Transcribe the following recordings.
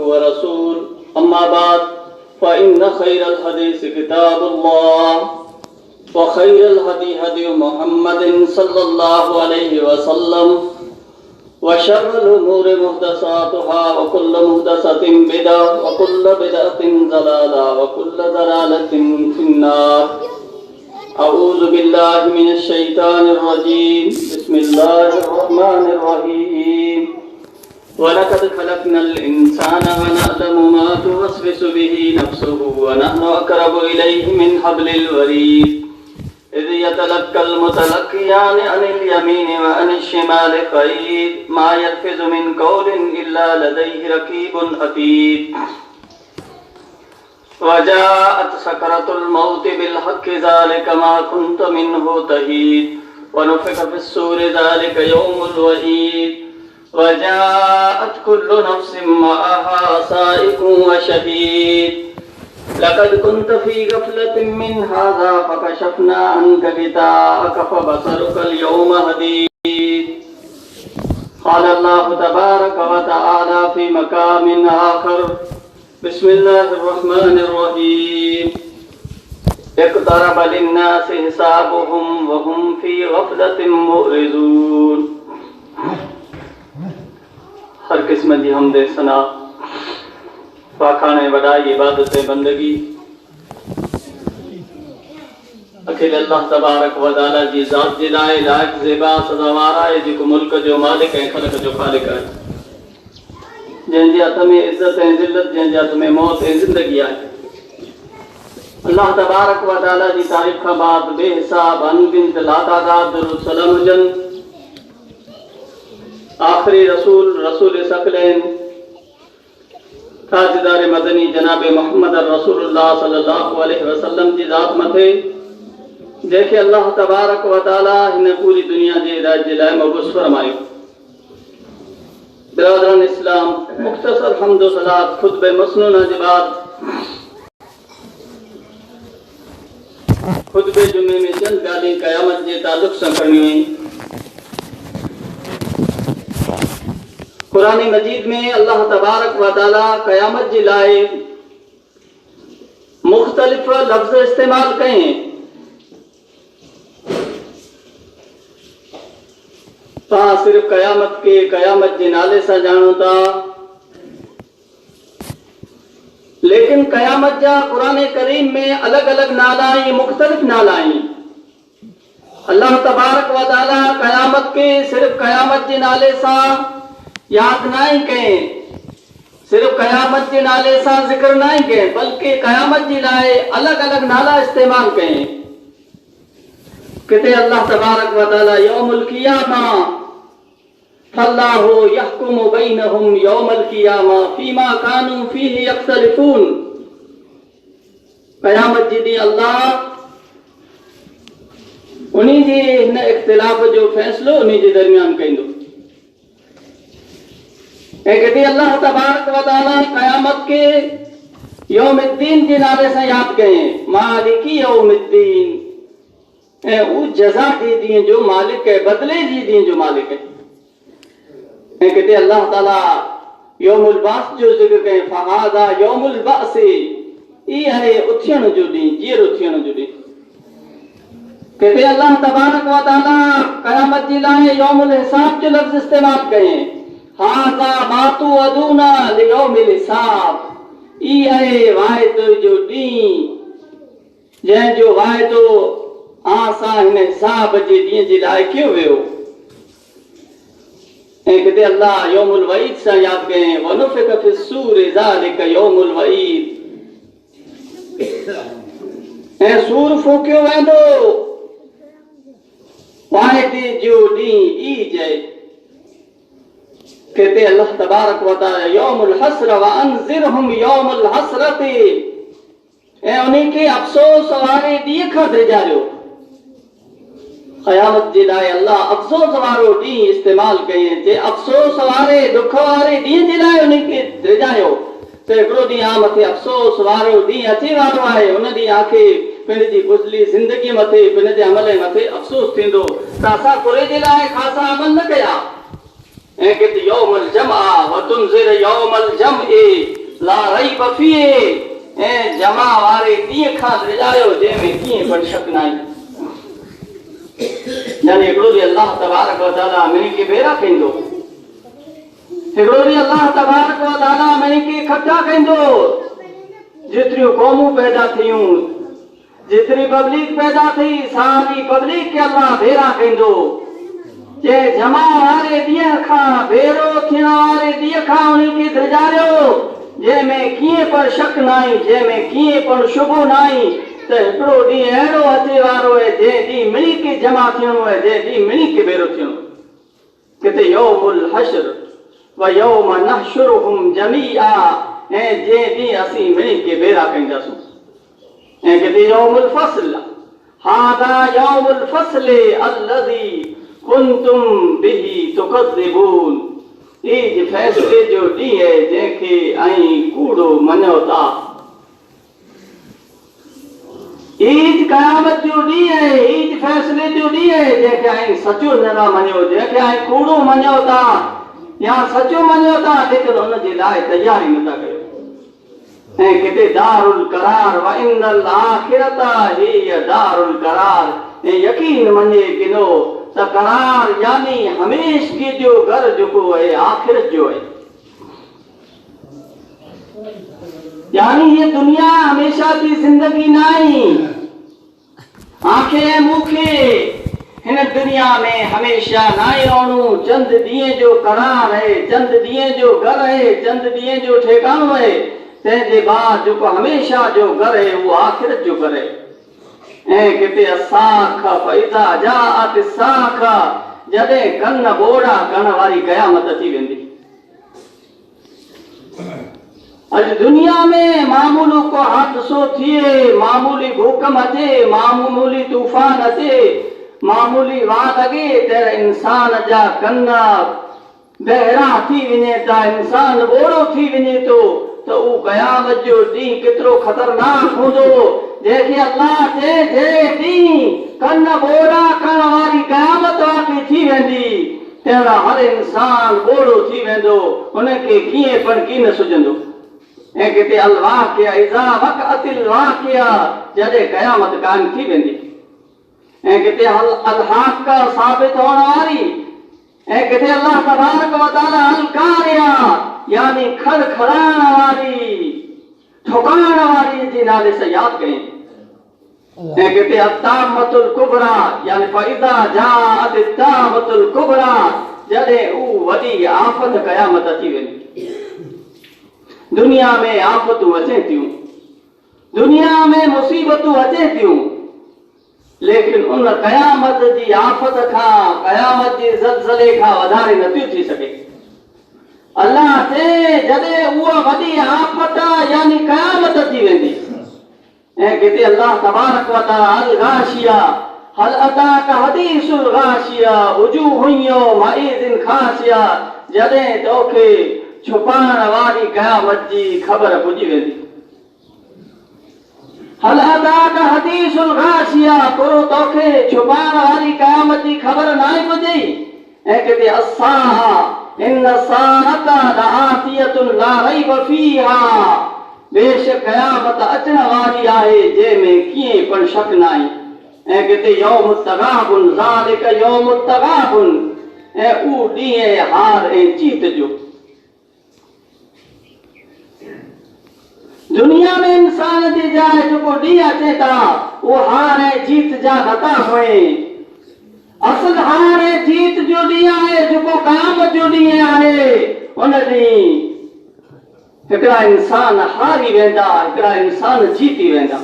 ورسول أما بعد فإن خير الحديث كتاب الله وخير الهدي هدي محمد صلى الله عليه وسلم وشر الأمور محدثاتها وكل محدثة بدعة وكل بدعة ضلالة وكل ضلالة في النار. أعوذ بالله من الشيطان الرجيم. بسم الله الرحمن الرحيم. ولقد خلقنا الإنسان ونعلم ما توسوس به نفسه ونحن أقرب إليه من حبل الوريد إذ يتلقى المتلقيان عن اليمين وعن الشمال قعيد ما يلفظ من قول إلا لديه رقيب عتيد. وجاءت سكرة الموت بالحق ذلك ما كنت منه تحيد ونفخ في الصور ذلك يوم الوعيد وجاءت كل نفس معها سائق وشهيد لقد كنت في غفلة من هذا فكشفنا عنك غطاءك فبصرك اليوم حديد. قال الله تبارك وتعالى في مقام آخر. بسم الله الرحمن الرحيم. اقترب للناس حسابهم وهم في غفلة معرضون. हर किस्म जी हमदे सना वाखाने वडाई इबादत बंदगी अखिल अल्लाह तबारक व तआला जी ज़ात जे लाइ लाइक़ ज़ेबा सदावार आहे जेको मुल्क जो मालिक ऐं ख़लक़ जो ख़ालिक आहे जंहिंजे हथ में इज़त ऐं ज़िल्लत जंहिंजे हथ में मौत ऐं ज़िंदगी आहे। अल्लाह तबारक व तआला जी तारीफ़ खां बाद बेहिसाब अनगिनत लातादाद दुरूद सलाम हुजनि आखिरी रसूल सकलैन ताजदार मदनी जनाब मोहम्मद रसूलुल्लाह सल्लल्लाहु अलैहि वसल्लम जी ज़ात मथे जंहिंखे अल्लाह तबारक व तआला हिन पूरी दुनिया जे हिदायत जे लाइ मबूस फरमायो। बिरादरान इस्लाम, मुख्तसर हम्द व सलात खुतबे मसनूना जे बाद खुतबे जुमे में चंद ॻाल्हियूं क़यामत जे ताल्लुक़ सां करणियूं आहिनि। कुरान मजीद में अल्लाह तबारक व तआला क़यामत जे लाइ मुख़्तलिफ़ लफ़्ज़ इस्तेमाल कए। तव्हां सिर्फ़ क़यामत के क़यामत जे नाले सां ॼाणो था, लेकिन क़यामत जा कुरान करीम में अलॻि अलॻि नाला आहिनि, मुख़्तलिफ़ नाला आहिनि। अल्लाह तबारक व तआला क़यामत के सिर्फ़ क़यामत जे नाले सां याद ना ही कहें, सिर्फ कयामत के नाले से जिक्र ना ही कहें, बल्कि कयामत जी लाए अलग अलग नाला इस्तेमाल कहें। कहते अल्लाह तबारक व तआला यौमुल क़ियामा फल्लाहु यहकुमु बैनहुम यौमुल क़ियामा फीमा कानू फीहि यख्तलिफून। कयामत जी दी अल्लाह उन्हीं जे हिन इख्तिलाफ जो फैसलो उन्हीं जे दरमियान कंदो। कहते अल्लाह तबारक व तआला क़यामत के यौमुद्दीन जे नाले से याद करें, मालिकी यौमुद्दीन ऐं उ जज़ा जे ॾींहं जो मालिक है, बदले जी ॾींहं जो मालिक है। ऐं कहते अल्लाह ताला यौमुल बास जो ज़िक्र करें, फहाज़ा यौमुल बास, ई है उथियण जो ॾींहुं, जीअर उथियण जो ॾींहुं। कहते अल्लाह तबारक व तआला क़यामत जे लाइ यौमुल हिसाब जो लफ़्ज़ इस्तेमाल करें, हाज़ा मातू अदूना लियौमिल हिसाब, ई है वाइदो जो ॾींहुं जंहिंजो वाइदो असां हिन हिसाब जे ॾींहं जे लाइ कयो वियो। ऐं किथे अल्लाह यौमुल वईद सां यादि करें, वनुफ़िख़ फ़िस्सूर ज़ालिका यौमुल वईद, ऐं सूर फूकियो वेंदो वाइदे जो ॾींहुं ई जय। कहते अल्लाह तबारक व तआला यौमुल हस्र व अंज़िरहुम यौमुल हस्रति, ऐं उन्हीं के अफ़सोस वारे ॾींहं खां डिॼारियो। क़यामत जे लाइ अल्लाह अफ़सोस वारो ॾींहुं इस्तेमाल कई, जे अफ़सोस वारे दुख वारे ॾींहं जे लाइ उन्हीं खे डिॼारियो। त हिकिड़ो ॾींहुं आहे मथे अफ़सोस वारो ॾींहुं अची वारो आहे, उन ॾींहुं आखे पंहिंजी गुज़िरी ज़िंदगी मथे पंहिंजे जे अमल मथे अफ़सोस थींदो त असां कुरे जे लाइ ख़ासा अमल न कया। ऐं कहते यौमुल जमअ व तुनज़िर यौमुल जमअ, ला रईब फीह ऐं जमा वारे ॾींहं खां डिॼायो जंहिंमें कीअं पण शक न आहे। यानी हिकिड़ो ॾींहुं अल्लाह तबारक व तआला मिनी खे बेरा कंदो, हिकिड़ो ॾींहुं अल्लाह तबारक व तआला मिनी खे इकट्ठा कंदो। जेतिरियूं क़ौमूं पैदा थियूं, जेतिरी पब्लिक पैदा थी, सारी पब्लिक खे अल्लाह बेरा कंदो। जे जमा वारे ॾींहं खां भेरो थियण वारे ॾींहं खां उन्हनि खे डिॼारियो जंहिंमें कीअं पण शक न आहे, जंहिंमें कीअं पण शुबो न आहे। त हिकिड़ो ॾींहुं अहिड़ो अचे वारो आहे जंहिं ॾींहुं मिली खे जमा थियणो आहे, जंहिं ॾींहुं मिली खे भेरो थियणो। किथे यौमुल हश्र व यौम नहशुरुहुम जमीआ, ऐं जंहिं ॾींहुं असीं मिली खे भेरा कंदासीं। ऐं किथे यौमुल फस्ल, हादा यौमुल फस्ल अल्लज़ी कुंतुम बिही तुकज़्ज़िबून, ईद फैसले जो ॾींहुं आहे जंहिंखे ऐं कूड़ो मञो था। ईद क़यामत जो ॾींहुं आहे, ईद फैसले जो ॾींहुं आहे जंहिंखे ऐं सचो न मञो, जंहिंखे ऐं कूड़ो मञो था या सचो मञो था, लेकिन हुनजे लाइ तयारी नथा कयो। ऐं किथे दारुल करार व इन्नल आखिरत हिय दारुल करार, ऐं यकीन मञे किनो त करार यानी हमेशगी जो घर जेको आहे आखिरत जो आहे। यानी ये दुनिया हमेशा जी जिंदगी न आहे। आंखें मूंखे हिन दुनिया में हमेशा न रहणो। चंद ॾींहं जो करार आहे, चंद ॾींहं जो घर आहे, चंद ॾींहं जो ठिकाणो आहे। तंहिंजे बाद जेको हमेशा जो घर आहे उहो आखिरत जो घर आहे। ऐं किथे असाख फइज़ा जाअत साख, जॾहिं कन ॿोड़ा करण वारी क़यामत अची वेंदी। अॼु दुनिया में मामूली को हादसो थिए, मामूली भूकंप अचे, मामूली तूफ़ान अचे, मामूली वात अॻे त इंसान जा कन बहिरा थी वञे था, इंसान ॿोड़ो थी वञे थो। त उहो क़यामत जो ॾींहुं केतिरो ख़तरनाक हूंदो, जंहिंखे अल्लाह चए जंहिं ॾींहुं कन ॿोड़ा करण वारी क़यामत वाक़ई थी वेंदी, तहिड़ा हर इंसान ॿोड़ो थी वेंदो, हुनखे कीअं पण कीअं न सुझंदो। ऐं किथे अलवाक़िया इज़ा वक़अतिल वाक़िया, जॾहिं क़यामत क़ाइम थी वेंदी। ऐं किथे अलहाक़ साबित हुअण वारी, ऐं किथे अल्लाह तबारक व तआला अलकारिया यानी खड़खड़ाइण वारी, ठोकाइण वारी जे नाले सां यादि कयईं। ऐं किथे अत्तामतुल कुबरा यानी फइज़ा जाअत अत्तामतुल कुबरा, जॾहिं उहा वॾी आफ़त क़यामत अची वेंदी। दुनिया में आफ़तूं अचनि थियूं, दुनिया में मुसीबतूं अचनि थियूं, लेकिन उन क़यामत जी आफ़त खां, क़यामत जे ज़लज़ले खां वधारे नथियूं थी सघे। अल्लाह चए जॾहिं उहा वॾी आफ़त यानी क़यामत अची वेंदी। ऐं किथे अल्लाह तबारक व तआला अल गाशिया हल अताक हदीसुल गाशिया वजूहुन यौमइज़िन खाशिया, जॾहिं तोखे छुपाइण वारी क़यामत जी ख़बर पुॼी वेंदी। हल अताक हदीसुल गाशिया, थोरो तोखे छुपाइण वारी क़यामत जी ख़बर न आहे पुॼी। ऐं किथे असाहा इन साअत लआतियतुन ला रैब फीहा, बेशक क़यामत अचण वारी आहे जंहिंमें कीअं पण शक न आहे। ऐं किथे यौम तगाबुन ज़ालिक यौम तगाबुन, ऐं उहो ॾींहुं हार ऐं जीत जो। दुनिया में इंसान जी जाइ जेको ॾींहुं अचे था उहो हार ऐं जीत जा नथा हुए। असल हार ऐं जीत जो ॾींहुं आहे जेको क़यामत जो ॾींहुं आहे। उन ॾींहुं हिकिड़ा इंसान हारी वेंदा, हिकिड़ा इंसान जीती वेंदा,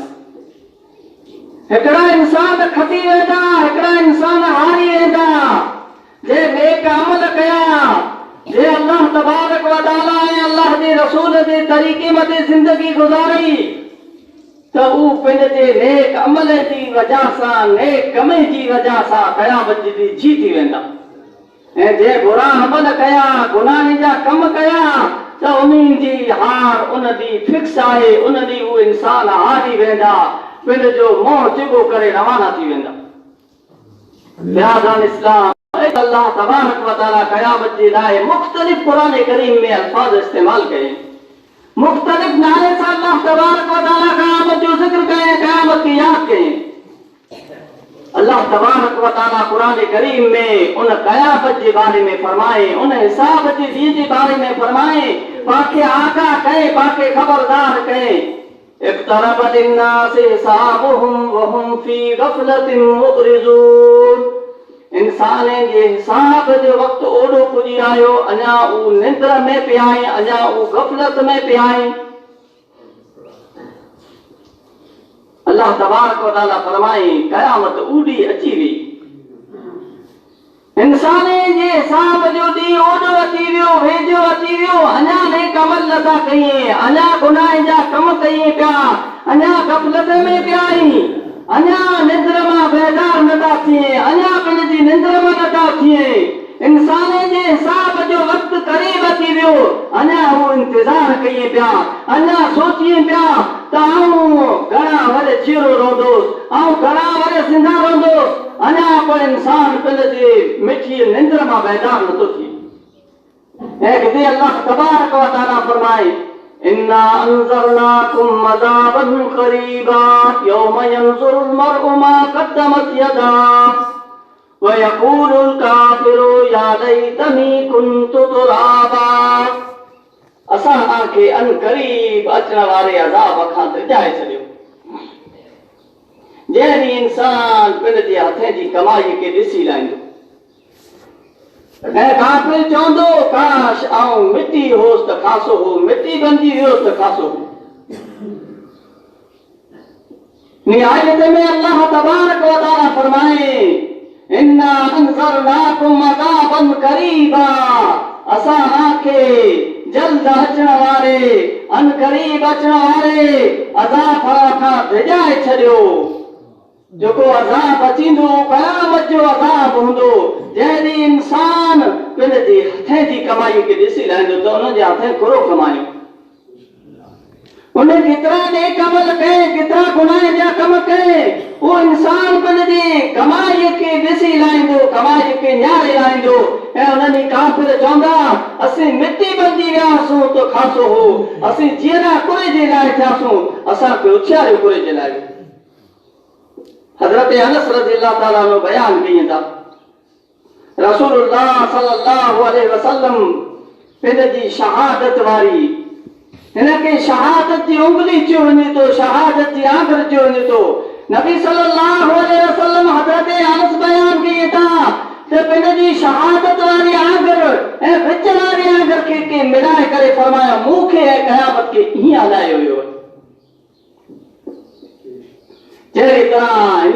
हिकिड़ा इंसान खटी वेंदा, हिकिड़ा इंसान हारी वेंदा। जे नेक अमल कया, जे अल्लाह तबारक व तआला ऐं अल्लाह जे रसूल जे तरीक़े मथे ज़िंदगी गुज़ारी, त उहो पंहिंजे नेक अमल जी वजह सां, नेक कम जी वजह सां क़यामत जी जीती वेंदा। ऐं जे बुरा अमल कया, गुनाह जा कम कया, त उन्हनि जी हार उन ॾींहुं फिक्स आहे। उन ॾींहुं उहे इंसान हारी वेंदा, पंहिंजो मोह चिबो करे रवाना थी वेंदा। बिरादरान इस्लाम, अल्लाह तबारक व तआला क़यामत जे लाइ मुख़्तलिफ़ क़ुरान करीम में अल्फाज़ इस्तेमाल कए। मुख्तलिफ नारे से अल्लाह तबारक व तआला क़यामत जो जिक्र करें, क़यामत की याद करें। अल्लाह तबारक व तआला कुरान करीम में उन क़यामत के बारे में फरमाए, उन हिसाब के ॾींहं के बारे में फरमाए, पाके आगा कहे, पाके खबरदार कहे। इक़्तरब लिन्नासि हिसाबुहुम व हुम फी गफ़लतिन मुअरिज़ून। इंसान जे हिसाब जो वक्त ओडो पुजी आयो, अञा उ निंद्र में पिया आहिनि, अञा उ गफ़लत में पिया आहिनि। अल्लाह तबारक व तआला फरमाए क़यामत ऊडी अची वई, इंसान जे हिसाब जो ॾींहुं ओडो अची वियो, वेझो अची वियो, अञा नेक अमल नथा कयूं, अञा गुनाह जा कम कयूं पिया, अञा गफ़लत में पिया आहियूं, अञा निंद्र मां बेदार नथा थिए, अञा पंहिंजी निंद्र मां नथा थिए। इंसान जे हिसाब जो वक्त करीब अची वियो, अञा हू इंतजार कयूं पिया, अञा सोचियूं पिया त आऊं घणा वरे चीरो रहंदुसि, आऊं घणा वरे सिंधा रहंदुसि, अञा पर इंसान पंहिंजे मिठी निंद्र मां बेदार नथो थिए। ऐं किथे अल्लाह तबारक व तआला फरमाए इन्ना अंज़रनाकुम अज़ाबन क़रीबा यौम यंज़ुरुल मर्उ मा क़द्दमत यदाह व यक़ूलुल काफ़िरु या लैतनी कुन्तु तुराबा। असां तव्हांखे अन क़रीब अचण वारे अज़ाब खां तिजाए छॾियो। जहिड़ी इंसान पंहिंजे हथ जी कमाई खे ॾिसी लाहींदो ऐं काफ़िर चवंदो काश आऊं मिटी होसि त खासो हो, मिटी बणिजी वियोसि त खासो हो। निहायत में अल्लाह तबारक व तआला फरमाए इन्ना अंज़रनाकुम अज़ाबन क़रीबा, असां आखे जल्द अचण वारे, अन क़रीब अचण वारे अज़ाब खां डिॼाए छॾियो। जेको अज़ाब अचींदो क़यामत जो अज़ाब हूंदो, जहिड़ी इंसान पंहिंजे हथ जी कमाई खे ॾिसी लाहींदो त उन जे हथ घणो कमायो, उन केतिरा नेक अमल कए, केतिरा गुनाह जा कम कए, उहो इंसान पंहिंजी कमाई खे ॾिसी लाहींदो, कमाई खे न्यारे लाहींदो ऐं उन्हनि काफ़िर चवंदा असीं मिटी बणिजी वियासीं त खासो हो, असीं जीअरा कुरे जे लाइ थियासीं, असांखे उछियारियो कुरे जे लाइ। हज़रत अनस रज़ियल्लाहु ताला अन्हु बयान कयनि था रसूलुल्लाह सल्लल्लाहु अलैहि वसल्लम पंहिंजी शहादत वारी हिनखे शहादत जी उंगली चयो वञे थो, शहादत जी आख़िर चयो वञे थो। नबी सल्लल्लाहु अलैहि वसल्लम हज़रत अनस बयान कयनि था त पंहिंजी शहादत वारी आख़िर ऐं विच वारी आख़िर खे मिलाए करे फरमायो मूंखे ऐं क़यामत खे हीअं हलायो वियो। जहिड़ी तरह हिन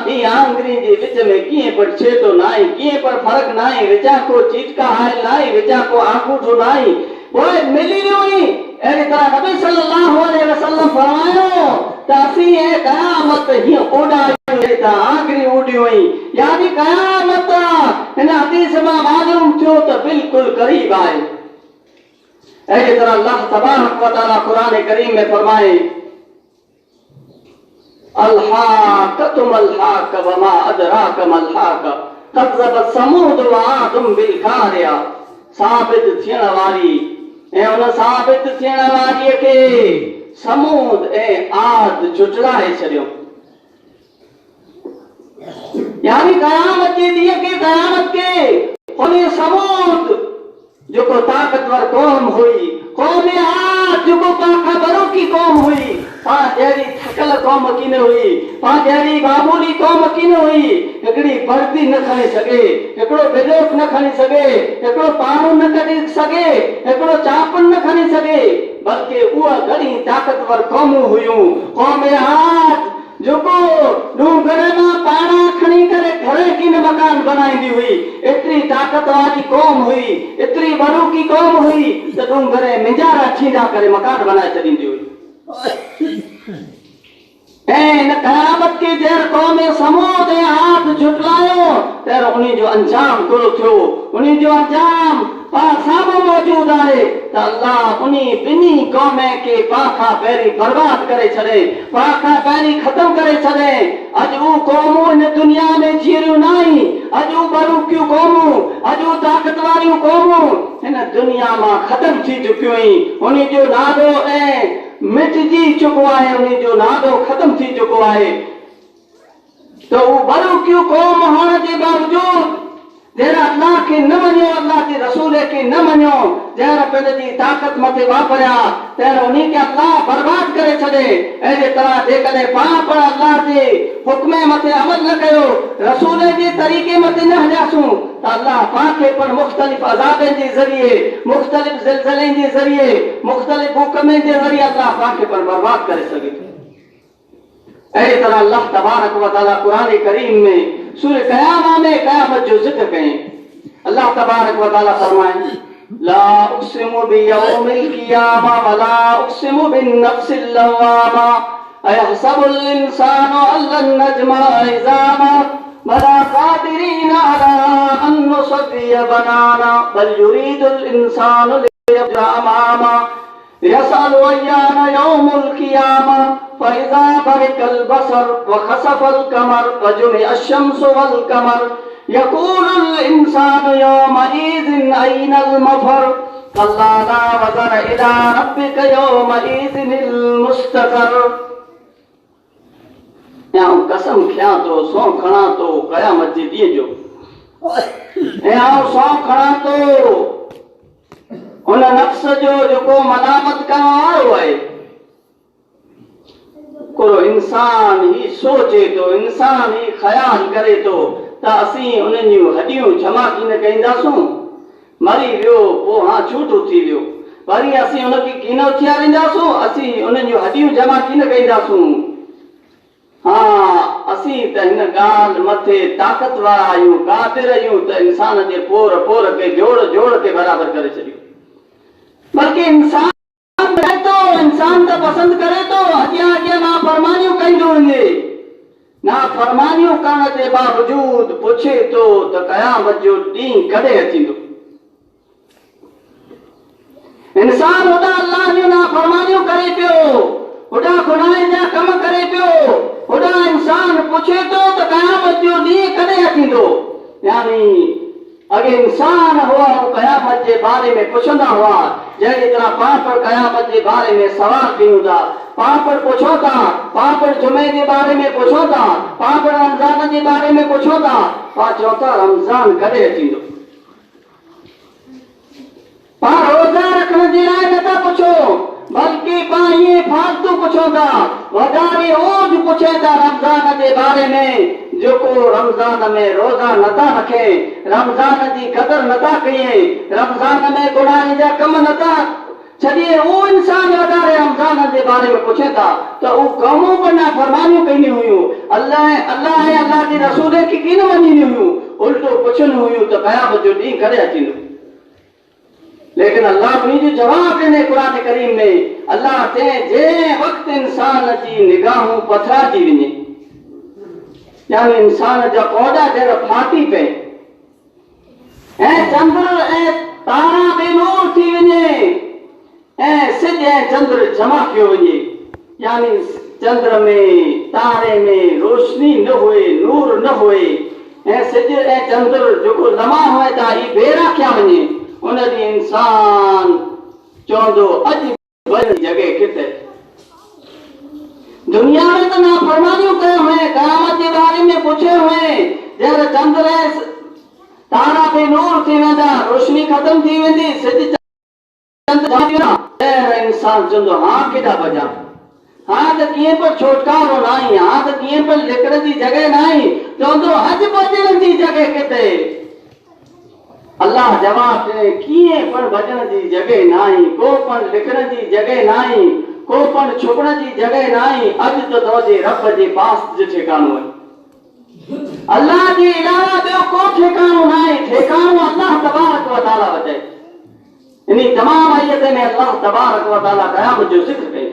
ॿी आंगुरियुनि जे विच में कीअं पर छेड़ो न आहे, कीअं पर फ़र्क़ु न आहे, विचा को चीटका हायल न आहे, विचा को आंगूठो न आहे, पोइ मिली वियो ई। अहिड़ी तरह नबी सल्लल्लाहु अलैहि वसल्लम फरमायो त असीं ऐं क़यामत हीअं ओॾायूं त आंगुरियूं उॾियूं आई, यानी क़यामत हिन हदीस मां मालूम थियो त बिल्कुलु क़रीब आहे। अहिड़ी तरह अल्लाह तबारक व तआला क़ुरान करीम में फरमाए अलहाक़तु मलहाक़ वमा अदराक मलहाक़ कज़्ज़बत समूद व आदम बिल क़ारिया। साबित थियण वारी ऐं उन साबित थियण वारीअ खे समूद ऐं आद झुटलाए छॾियो, यानी क़यामत जे ॾींहं खे क़यामत के उन समूद जेको ताक़तवर क़ौम हुई, क़ौम आद जेको पाखबरों की क़ौम हुई, पाण जहिड़ी थकल क़ौम की न हुई, पाण जहिड़ी मामूली क़ौम की न हुई, हिकिड़ी वर्दी न खणी सघे, हिकिड़ो बिलोक न खणी सघे, हिकिड़ो पाणो न कढी सघे, हिकिड़ो चापन न खणी सघे, बल्कि उहा घणी ताक़तवर क़ौमूं हुयूं। क़ौम आद जेको डूंगर मां पाणा खणी करे घर की न मकान बनाईंदी हुई, एतिरी ताक़त वारी क़ौम हुई, एतिरी बरूकी क़ौम हुई त डूंगर मिंजारा छींदा करे मकान बनाए छॾींदी हुई। ऐं हिन क़यामत खे जहिड़ क़ौम समूद ऐं आद झुटलायो त उन जो अंजाम कहिड़ो थियो, उन जो अंजाम साम्हूं मौजूद आहे त अल्लाह उन ॿिन्ही क़ौम खे पाखां पहिरीं बर्बाद करे छॾे, पाखां पहिरीं ख़तम करे छॾे। अॼु उहे क़ौमूं हिन दुनिया में जीरियूं न आहिनि, अॼु बरूकियूं क़ौमूं, अॼु ताक़त वारियूं क़ौमूं हिन दुनिया मां ख़तम थी चुकियूं आहिनि। उन जो नालो ऐं मिटजी चुको आहे, उन जो नालो ख़तम थी चुको आहे। तो वो बरूकियूं क़ौम होने के बावजूद जरा अल्लाह के न मञियो, अल्लाह के रसूल के न मञियो, जरा पंहिंजी ताक़त मथे वापरिया त उन्हीं के अल्लाह बर्बाद करे छॾे। अहिड़े तरह जेकॾहिं पाण पर अल्लाह जे हुक्म मथे अमल न कयो, रसूल जे तरीक़े मथे न हलियासूं त अल्लाह पाण खे पर मुख़्तलिफ़ अज़ाबनि जे ज़रिए, मुख़्तलिफ़ ज़िलज़लनि जे ज़रिए, मुख़्तलिफ़ भूकंपनि जे ज़रिए अल्लाह पाण खे पर बर्बाद करे सघे थो। अहिड़ी तरह अल्लाह तबारक व तआला कुरान करीम में सूरह क़यामा में क़यामत जो ज़िक्र कई। अल्लाह तबारक व तआला फरमाए ला उक़्सिमु बियौमिल क़ियामा व ला उक़्सिमु बिन्नफ्सिल लव्वामा अयहसबुल इंसानु अल्लन नजमा इज़ामा बला क़ादिरीन अला अन नुसव्विय बनाना बल युरीदुल इंसानु लियफ्जुरा अमामा यसअलु अय्याना यौमुल क़ियामा फ़इज़ा बरिक़ल बसर व ख़सफ़ल क़मर व जुमिअ अश-शम्सु वल क़मर यक़ूलुल इंसानु यौमइज़िन अय्नल मफ़र कल्ला ला वज़र इला रब्बिका यौमइज़िनिल मुस्तक़र। या कसम खिया तो सौ खणा तो क़यामत जे ॾींहं जो, या सौ खणा तो उन नफ्स जो जेको मलामत करण वारो आहे। को इंसान ही सोचे तो, इंसान ही ख्याल करे तो त असीं उन्हनि जूं हॾियूं जमा कीन कईंदासूं। मरी वियो पोइ हाँ छूटो थी वियो, वरी असीं उनखे कीन उथियारींदासूं, असीं उन्हनि जूं हॾियूं जमा कीन कईंदासूं। हाँ असीं त हिन ॻाल्हि मथे ताक़त वारा आहियूं, क़ादिर आहियूं त इंसान जे पोर पोर खे जोड़ जोड़ के बराबर करे छॾियूं। बल्कि इंसान तो इंसान तो पसंद करे तो अॻियां अॻियां नाफ़रमानियूं कंदो वञे, नाफ़रमानियूं करण जे बावजूद पुछे तो त क़यामत जो ॾींहुं कॾहिं अचींदो। इंसान होॾा अल्लाह जूं नाफ़रमानियूं करे पियो, होॾा गुनाह जा कम करे पियो, होॾा इंसान पुछे तो त क़यामत जो ॾींहुं कॾहिं अचींदो। यानी अगे इंसान हुआ वो क़यामत के बारे में पुछंदा हुआ, जहिड़ी तरह पाण पर क़यामत के बारे में सवाल कयूं था, पाण पर पुछो था, पाण पर जुमे के बारे में पुछो था, पाण पर रमज़ान के बारे में पुछो था, पाण चओ था रमज़ान कॾहिं अचींदो। पाण रोज़ा रखण जे लाइ नथा पुछो, बल्कि पाण इहे फालतू पुछो था, वधारे ओझ पुछे था रमज़ान के बारे में, जेको रमज़ान में रोज़ा नथा रखे, रमज़ान जी कदर नथा कये, रमज़ान में गुनाह जा कम नथा छॾे, उहो इंसान वधारे रमज़ान जे बारे में पुछे था त उहो क़ौमूं पर नाफ़रमानियूं कयूं हुयूं, अल्लाह ऐं अल्लाह जे रसूल खे कीन मञींदियूं हुयूं, उल्टो पुछंदियूं हुयूं त क़यामत जो ॾींहुं कॾहिं अचींदो। लेकिन अल्लाह उन्हीं जो जवाब ॾिने कुरान करीम में। अल्लाह चए जे वक़्तु इंसान जी निगाहूं पथराइजी वञे, यानी इंसान जा पौधा जहिड़ा फाटी पए ऐं चंद्र ऐं तारा बेनूर थी वञे ऐं सिज ऐं चंद्र जमा कयो वञे, यानी चंद्र में तारे में रोशनी न हुए, नूर न हुए ऐं सिज ऐं चंद्र जेको लम्हा हुए था ही बेरा कया वञे, उन ॾींहुं इंसान चवंदो अॼु वञण जी जॻह किथे। दुनिया में तो नाफ़रमानियूं कयूं हुए, क़यामत के बारे में पुछे हुए, जहिड़े चंद्र ऐं तारा बेनूर थी वेंदा, रोशनी ख़त्म थी वेंदी, सिज इंसान चवंदो हाँ केॾा भॼां, हाँ त कीअं पर छुटकारो न आहे, हाँ त कीअं पर लिकण जी जॻह न आहे, चवंदो अॼु भॼण जी जॻह किथे। अल्लाह जवाब ॾे कीअं पण भॼण जी जॻह न आहे, को पण लिकण जी जॻह न आहे, को पण छुपण जी जॻह न आहे। अॼु त तुंहिंजे रब जे पास जो ठिकानो आहे, अल्लाह जे अलावा ॿियो को ठिकानो न आहे, ठिकानो अल्लाह तबारक व तआला वटि आहे। इन तमाम आयत में अल्लाह तबारक व तआला क़यामत जो ज़िक्र कई।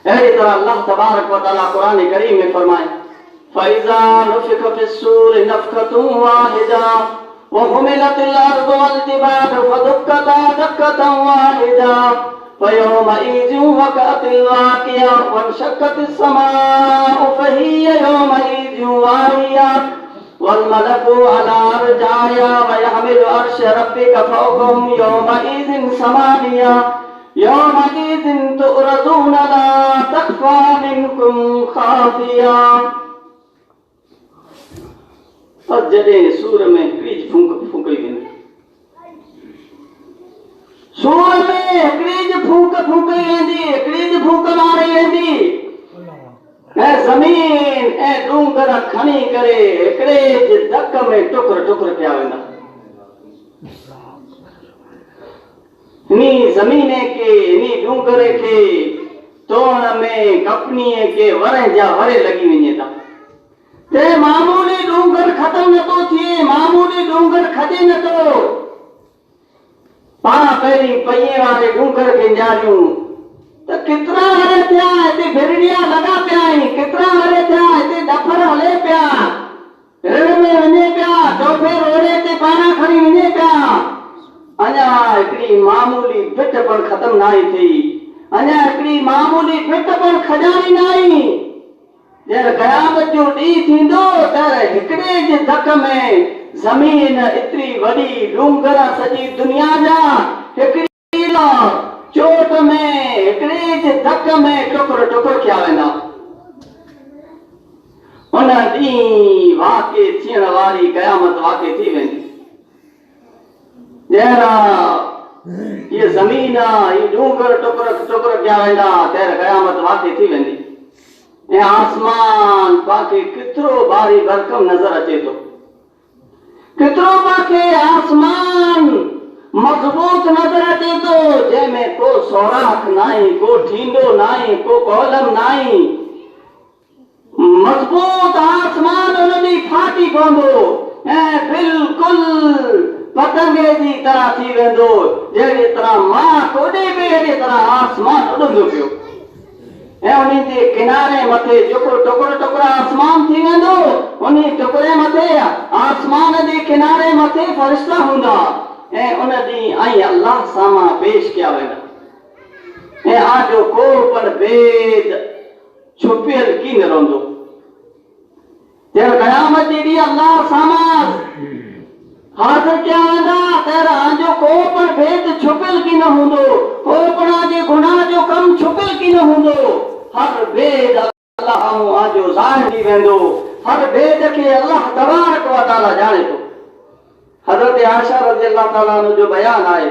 अहिड़ी तरह अल्लाह तबारक व तआला कुरान करीम में फरमाए फ़इज़ा नुफ़िख़ फ़िस्सूर नफ़ख़तुन वाहिदा وحملت الأرض والجبال فدكتا دكة واحدة فيومئذ وقعت الواقعة وانشقت السماء فهي يومئذ واهية والملك على أرجائها ويحمل عرش ربك فوقهم يومئذ ثمانية يومئذ تؤرزون لا تخفى منكم خافية. और जॾहिं सूर में हिकिड़ी फूंकई वेंदी, सूर में हिकिड़ी फूंक फूंकई वेंदी, हिकिड़ी फूंक मारी वेंदी ऐं ज़मीन ऐं डूंगर खणी करे हिकिड़े धक में टुकर टुकर कया वेंदा। इन्ही ज़मीन के इन्ही डूंगर के तोड़ में कपनीअ के वरे जा वरे लॻी वञे था। ते मामूली डूंगर खत्म न तो थिए, मामूली डूंगर खजे न तो। पाण पहिरीं पईए वारे डूंगर खे न्यारियूं त केतिरा हरे थिया, हिते भिरड़िया लॻा पिया आहिनि, केतिरा हरे थिया, हिते डफर हले पिया, रण में वञे पिया, टोपे रोड़े ते पाणा खणी वञे पिया। अञा हिकिड़ी मामूली फिट पण ख़तम न आई थी, अञा हिकिड़ी मामूली फिट पण खजानी न आई। जर क़यामत जो ॾींहुं थींदो त हिकिड़े जे धक में ज़मीन एतिरी वॾी डूंगर सॼी दुनिया जा हिकिड़ी चोट में हिकिड़े जे धक में टुकर टुकर कया वेंदा। उन ॾींहुं वाक़े थियण वारी क़यामत वाक़े थी वेंदी। जहिड़ा ये ज़मीन ये डूंगर टुकर टुकर कया वेंदा तहिड़ा क़यामत वाक़े थी वेंदी। ऐं आसमान पाके केतिरो भारी भरकम नज़र अचे थो, केतिरो पाके आसमान मज़बूत नज़र अचे थो, जंहिंमें को सौराख नाहे, को ठींडो नाहे, को कॉलम नाहे। मज़बूत आसमान उन ॾींहुं फाटी पवंदो ऐं बिल्कुलु पतंगे जी तरह थी वेंदो, जहिड़ी तरह मां कोॾे बि अहिड़ी तरह आसमान उॾंदो पियो ऐं उन जे किनारे मथे जेको टुकड़ो टुकड़ो आसमान थी वेंदो, उन टुकड़े मथे आसमान जे किनारे मथे फ़रिश्ता हूंदा ऐं उन ॾींहुं आई अल्लाह साम्हूं पेश कया वेंदा ऐं आजो को पण भेद छुपियल की न रहंदो। जंहिं क़यामत जे ॾींहुं अल्लाह साम्हूं हाज़िर कया वेंदा तहिड़ा आजो को पण भेद छुपियल की न हूंदो, को पण आजे गुनाह जो कम छुपियल की न हूंदो। हर भेद अल्लाह आजो ज़ाहिर थी वेंदो, हर भेद खे अल्लाह तबारक व तआला ॼाणे थो। हज़रत आयशा रज़ियल्लाहु तआला अन्हा जो बयान आहे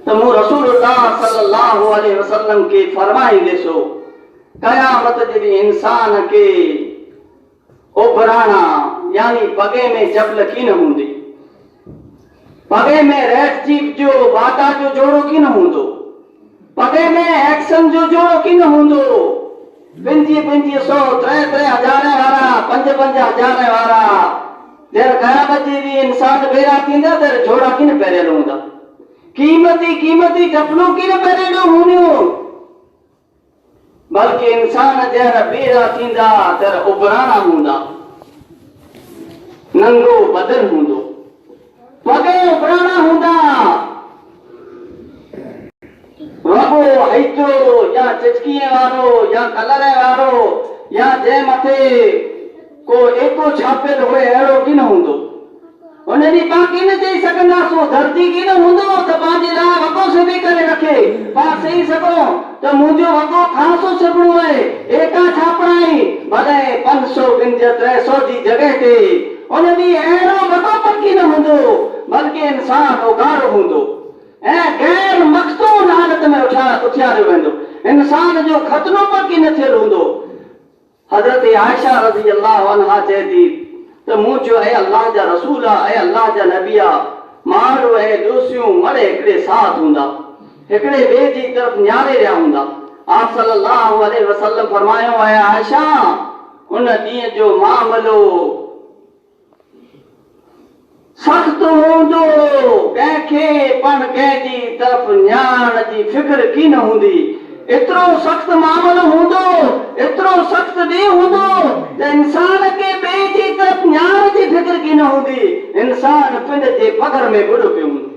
त मूं रसूलुल्लाह सल्लल्लाहु अलैहि वसल्लम खे फरमाईंदे सो क़यामत जे ॾींहुं इंसान खे उबराणा यानी पगे में चपल की न हूंदी, पगे में रेड चीफ जो बाटा जो जोड़ो की न हूंदो, पगे में एक्शन जो जोड़ो की न हूंदो। 2500 3,000 वारा 5,000 वारा जर क़यामत जे ॾींहुं इंसान बेरा थींदा त जोड़ा की न पहिरियल हूंदा, कीमती कीमती चपलूं की न पहिरियल हूंदियूं, बल्कि इंसान जहिड़ा बेरा थींदा त उबराणा हूंदा, नंगो बदन हूंदो, पगे उबराणा हूंदा। वॻो हैचो या चिचकीअ वारो या कलर वारो या जंहिं मथे को एको छापियल हुए अहिड़ो की न हूंदो। उन ॾींहुं पाण की न चई सघंदासीं धरती की न हूंदो त पंहिंजे लाइ वॻो सिबी करे रखे, पाण चई सघूं त मुंहिंजो वॻो ख़ासो सिबणो आहे, एका छापणा ई भले 500 विंज 300 जी जॻह ते। उन ॾींहुं अहिड़ो वॻो पर की न हूंदो, बल्कि इंसान उघाड़ो हूंदो ऐं गैर मखसूस हालत में उथियारियो वेंदो, इंसान जो खतनो पर की न थियल हूंदो। हज़रत आयशा रज़ियल्लाहु अन्हा चए थी त मूं चयो ऐं अल्लाह जा रसूल ऐं अल्लाह जा नबी माण्हू ऐं ॾोसियूं मड़े हिकिड़े साथ हूंदा, हिकिड़े ॿिए जी तरफ़ निहारे रहिया हूंदा। आप सल्लल्लाहु अलैहि वसल्लम फरमायो ऐं आयशा उन ॾींहं जो मामलो सख्त हूंदो, कंहिंखे पण कंहिंजी तरफ़ निहारण जी फिक्र की न हूंदी। एतिरो सख़्त मामलो हूंदो, एतिरो सख़्त ॾींहुं हूंदो त इंसान खे ॿिए जी तरफ़ इज्जत न्यार जी फिक्र की न हूंदी इंसान पिंड जे पगर में बुॾ पियो हूंदो।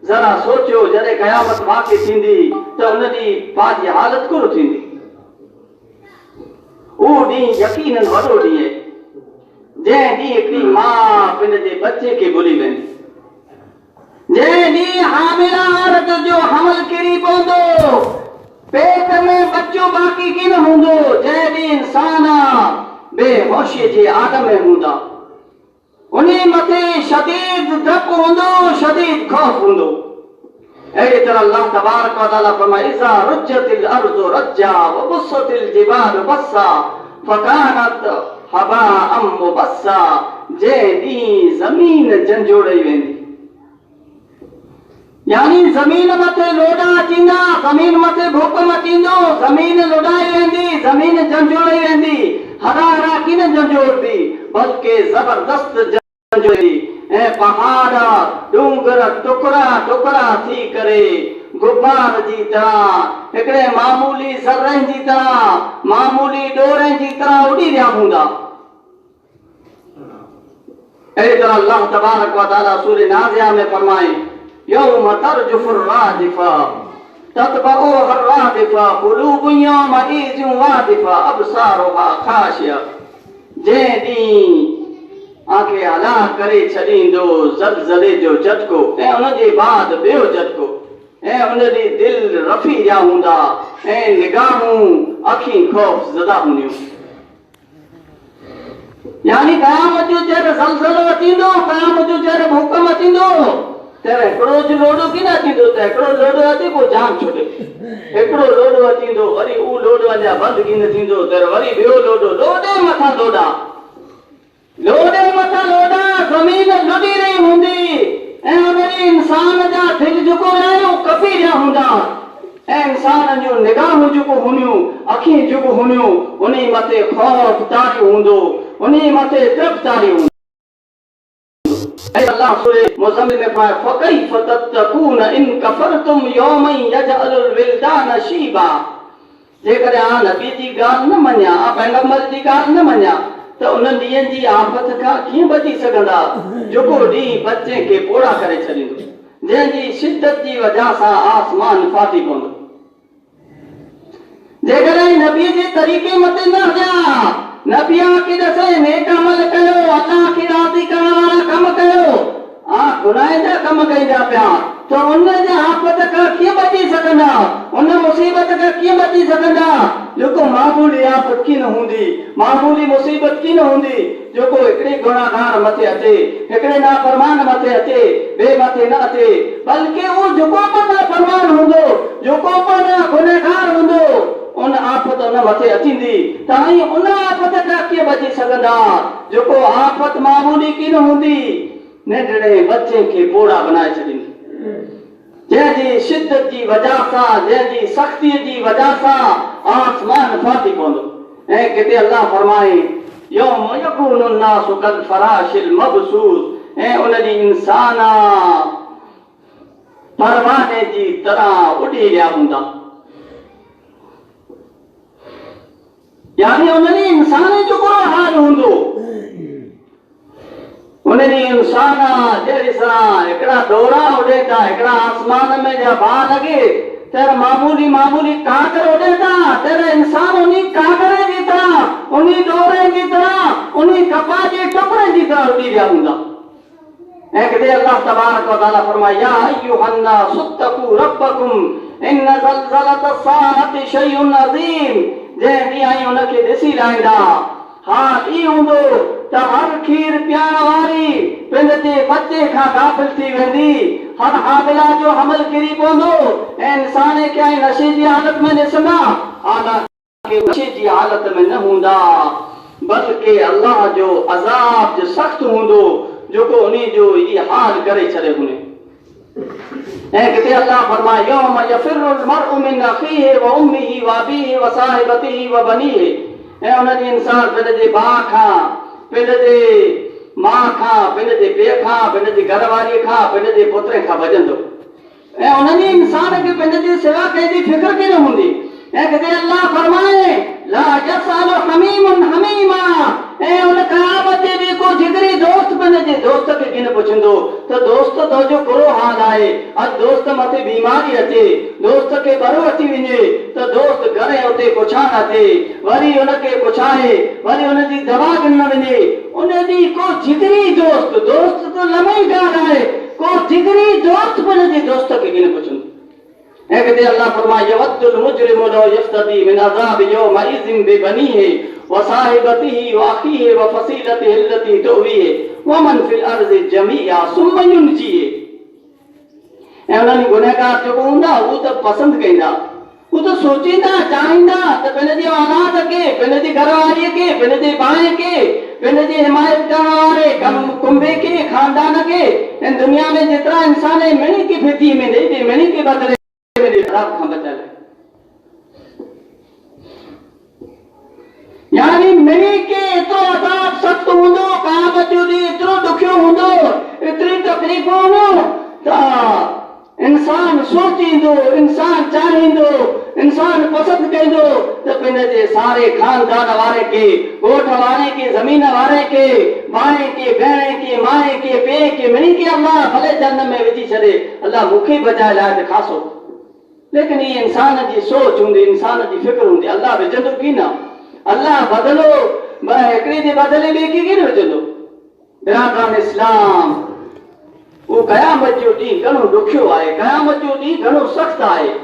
जरा सोचियो जॾहिं क़यामत वाक़ई थींदी त उन ॾींहुं पंहिंजी हालत कुर थींदी। उहो ॾींहुं यकीनन वॾो ॾींहुं आहे जंहिं ॾींहुं हिकिड़ी माउ पिंड जे बचे खे भुली वेंदी, जंहिं ॾींहुं हामिला औरत जो हमल किरी पवंदो, पेट में बच्चो बाक़ी की न हूंदो, जंहिं ॾींहुं इंसान बेहोशीअ जे आलम में हूंदा, उन मथे शदीद डपु हूंदो, शदीद खौफ हूंदो। अहिड़ी तरह अल्लाह तबारक व तआला फरमाए इज़ा रुज्जतिल अर्ज़ु रज्जा व बुस्सतिल जिबालु बस्सा फकानत हबाअम मुबस्सा, जंहिं ॾींहुं ज़मीन झंझोड़ई वेंदी, यानी ज़मीन मथे लोॾा अचींदा, ज़मीन मथे भूकंप अचींदो, ज़मीन लोॾाई वेंदी, ज़मीन झंझोड़ई वेंदी। हरारा की न झंझोड़दी बल्कि ज़बरदस्त झंझोड़दी ऐं पहाड़ डूंगर टुकड़ा टुकड़ा थी करे गुबार जी तरह हिकिड़े मामूली ज़र्रनि जी तरह मामूली ॾोरनि जी तरह उॾी रहिया हूंदा। अहिड़ी तरह अल्लाह तबारक व तआला सूरह नाज़िया में फरमाए यौम तर्जुफुर राजिफा ततबउहा रादिफा क़ुलूबुन यौमइज़िन वादिफा अबसारुहा खाशिया, जंहिं ॾींहुं आंखें हला करे छॾींदो ज़लज़ले जो झटको ऐं उन जे बाद ॿियो झटको, ऐं उन ॾींहुं दिलि रफ़ी रहिया हूंदा ऐं निगाहूं अखीं ख़ौफ़ ज़दा हूंदियूं। यानी क़यामत जो जॾहिं ज़लज़लो अचींदो, क़यामत जो जॾहिं भूकंप अचींदो त हिकिड़ो जो लोॾो की न अचींदो त हिकिड़ो लोॾो अचे पोइ जान छुटे, हिकिड़ो लोॾो अचींदो वरी उहो लोॾो अञा बंदि की न थींदो त वरी ॿियो लोॾो, लोॾे मथां लोॾा, लोॾे मथां लोॾा, ज़मीन लुॾी रही हूंदी ऐं उन इंसान जा दिलि जेको आहे कपी रहिया हूंदा ऐं इंसान जूं निगाहूं जेको हूंदियूं अखियूं जेको हूंदियूं उन मथे ख़ौफ़ तारी हूंदो, उन मथे ड्रप तारी हूंदो। अल्लाह सूरह मुज़म्मिल में फरमाया फकैफ़ तत्तकून इन कफरतुम यौमन यजअलुल विल्दान शीबा, जेकॾहिं आ नबी जी ॻाल्हि न मञा, पैगंबर जी ॻाल्हि न मञा त उन ॾींहंनि जी आफ़त खां कीअं बची सघंदा जेको ॾींहुं बचे खे पोड़ा करे छॾींदो, जंहिंजी शिद्दत जी वजह सां आसमान फाटी पवंदो। जेकॾहिं नबी जे तरीक़े मथे न हलिया, नबी खे ॾसे नेक अमल कयो, अल्लाह खे राज़ी करण वारा कम कयो, गुनाह जा कम कईंदा पिया त उन जे आफ़त खां कीअं बची सघंदा, उन मुसीबत खां कीअं बची सघंदा जेको मामूली आफ़त की न हूंदी, मामूली मुसीबत की न हूंदी जेको हिकिड़े गुनाहगार मथे अचे, हिकिड़े नाफ़रमान मथे अचे, ॿिए मथे न अचे, बल्कि उहो जेको बि नाफ़रमान हूंदो, जेको बि गुनहगार हूंदो उन आफ़त उन मथे अचींदी त उन आफ़त खां कीअं बची सघंदा जेको आफ़त मामूली की न हूंदी, नंढड़े बच्चे खे पोड़ा बनाए छॾींदी, जंहिंजी शिद्दत जी वजह सां, जंहिंजी सख़्तीअ जी वजह सां आसमान फाटी पवंदो। ऐं किथे अल्लाह फरमाए यौम यकूनु नासु कल फराशिल मबसूस, ऐं उन ॾींहुं इंसान परवाने जी तरह उॾी रहिया हूंदा, यानी उन ॾींहुं इंसान जो बुरो हाल हूंदो, उन ॾींहुं इंसान जहिड़ी तरह हिकिड़ा डोरा उॾे था, हिकिड़ा आसमान में जा बाहि लॻे त मामूली मामूली कागर उॾे था, त इंसान उन कागर जी तरह, उन डोरे जी तरह, उन कपा जे टुकड़े जी तरह उॾी रहिया हूंदा। ऐं किथे अल्लाह तबारक व तआला फरमाए या अय्युहन नास इत्तक़ू रब्बकुम इन ज़लज़लत साअति शैउन अज़ीम, जंहिं ॾींहुं उनखे ॾिसी लाहींदा हाल ई हूंदो त हर खीर पीअण वारी पिंड जे बचे खां गाफ़िल थी वेंदी, हर हामिला जो हमल किरी पवंदो ऐं इंसान खे नशे जी हालत में ॾिसंदा, हालांकि नशे जी हालत में न हूंदा बल्कि अल्लाह जो अज़ाब जो सख़्त हूंदो जेको उन जो ई हाल करे छॾे हुने। ऐं किथे अल्लाह फरमाए यौम यफिरुल मर्उ मिन अखीहि व उम्मिहि व अबीहि व साहिबतिहि व बनीहि, ऐं उन ॾींहुं इंसान पिंड जे भाउ खां, पिंड जे माउ खां, पिंड जे पीउ खां, पिंड जी घरवारीअ खां, पिंड जे पुत्र खां भॼंदो, ऐं उन ॾींहुं इंसान खे पिंड जे सिवा कंहिंजी फिक्र की न हूंदी, अल्लाह फरमाए ला यसअलु हमीमुन हमीमा उन क़यामत भी को जिगरी दोस्त बने जे दोस्त के किन पुछंदो तो दोस्त तो जो बुरो हाल आए अज दोस्त मथे बीमारी अचे दोस्त के बरो अची वञे तो दोस्त घरे उते कुछा न थे वरी उनके कुछाए वरी उन जी दवा गिन वञे उन दी को जिगरी दोस्त दोस्त तो लम्ही ॻाल्हि आहे को जिगरी दोस्त बने जे दोस्त के किन पुछंदो अल्लाह फरमाए यवद्दुल मुजरिमु लौ यफ्तदी मिन अज़ाबि यौमइज़िन बिबनीहि व साहिबतिही व अखीहि व फसीलतिही अल्लती तुवीहि व मन फिल अर्ज़ि जमीअ सुम्मा युनजीहि उन्हनि गुनहगार जेको हूंदा हू त पसंद कईंदा हू त सोचींदा चाहींदा त पंहिंजे औलाद खे पंहिंजी घरवारीअ खे पंहिंजे भाउ खे पंहिंजे हिमायत करण वारे कुंबे खे खानदान खे ऐं दुनिया में जेतिरा इंसान मिणी के फिती में ॾे मिणी के बदिले यानी मिणी के एतिरो अज़ाब सख़्त हूंदो क़यामत जो ॾींहुं एतिरो ॾुखियो हूंदो एतिरी तकलीफ़ूं हूंदियूं त इंसान सोचींदो इंसान चाहींदो इंसान पसंद कंदो त पंहिंजे सारे खानदान वारे खे ॻोठ वारे खे ज़मीन वारे खे भाउ खे भेण खे माए खे पीउ खे मिणी के अल्लाह भले जन्नत में विझी छॾे अल्लाह मूंखे बचाए लाइ त खासो लेकिन ये इंसान की सोच होंगी इंसान की फिक्र होंगी अल्लाह विझंदो की न अल्लाह बदलो हिकिड़े जे बदले ॿिए खे कीअं विझंदो बिरादरान इस्लाम वो क़यामत जो ॾींहुं घणो ॾुखियो आहे क़यामत जो ॾींहुं घणो सख़्तु आहे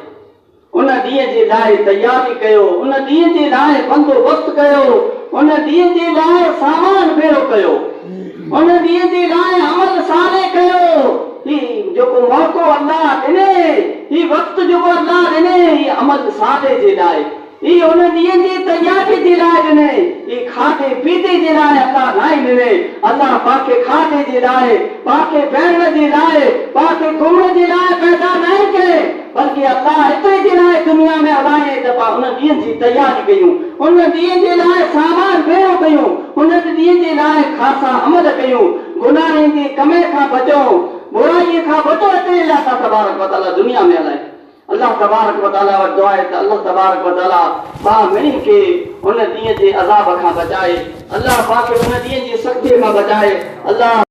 उन ॾींहं जे लाइ तयारी कयो उन ॾींहं जे लाइ बंदोबस्त कयो उन ॾींहं जे लाइ सामान भेड़ो कयो उन ॾींहं जे लाइ अमल साले कयो जेको मौक़ो अल्लाह ॾिने ही वक़्तु जेको अल्लाह ॾिने ही अमल साले जे लाइ ही उन ॾींहं जी तयारी जे लाइ ॾिने ही खाधे पीते जे लाइ अल्लाह नाहे ॾिने अल्लाह पाके खाधे जे लाइ पाके पहनण जे लाइ पाके घुमण जे लाइ पैदा नाहे कये बल्कि अल्लाह हिते जे लाइ दुनिया में हलाए त उन ॾींहं जी तयारी कयूं उन ॾींहं जे लाइ सामान भेड़ो कयूं उन ॾींहं जे लाइ ख़ासा अमल कयूं गुनाहनि जे कमे खां बचूं बुराई खां बचो हिते अल्लाह तबारक व तआला दुनिया में हलाए अल्लाह तबारक व तआला वटि दुआ आहे त अल्लाह तबारक व तआला भाउ मिणी खे उन ॾींहं जे अज़ाब खां बचाए अल्लाह पाक उन ॾींहं जी सख़्तीअ खां बचाए अल्लाह